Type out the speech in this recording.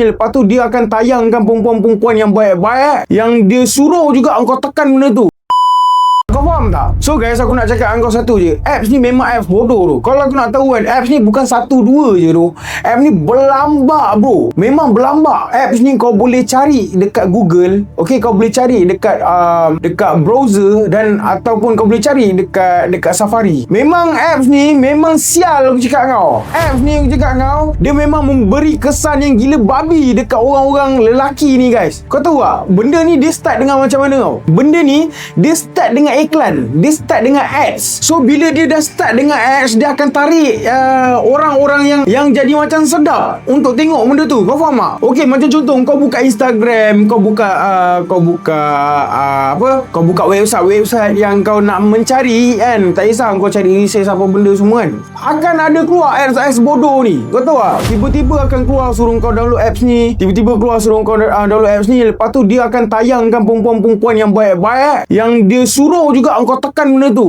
Lepas tu dia akan tayangkan perempuan-perempuan yang baik-baik, yang dia suruh juga engkau tekan benda tu. Kau faham tak? So guys, aku nak cakap dengan kau satu je. Apps ni memang apps bodoh tu. Kalau aku nak tahu kan, apps ni bukan satu dua je tu. Apps ni berlambak bro. Memang berlambak. Apps ni kau boleh cari dekat Google. Okay, kau boleh cari dekat dekat browser dan ataupun kau boleh cari dekat Safari. Memang apps ni memang sial aku cakap kau. Apps ni aku cakap kau, dia memang memberi kesan yang gila babi dekat orang-orang lelaki ni guys. Kau tahu tak? Benda ni dia start dengan macam mana tau? Benda ni dia start dengan iklan. Dia start dengan ads. So bila dia dah start dengan ads, dia akan tarik orang-orang yang jadi macam sedap untuk tengok benda tu. Kau faham tak? Okey, macam contoh kau buka Instagram, kau buka website yang kau nak mencari kan. Tak kisah kau cari research apa benda semua kan. Akan ada keluar ads bodoh ni. Kau tahu tak? Tiba-tiba akan keluar suruh kau download apps ni. Tiba-tiba keluar suruh kau download apps ni. Lepas tu dia akan tayangkan perempuan-perempuan yang baik-baik, yang dia suruh juga engkau tekan benda tu.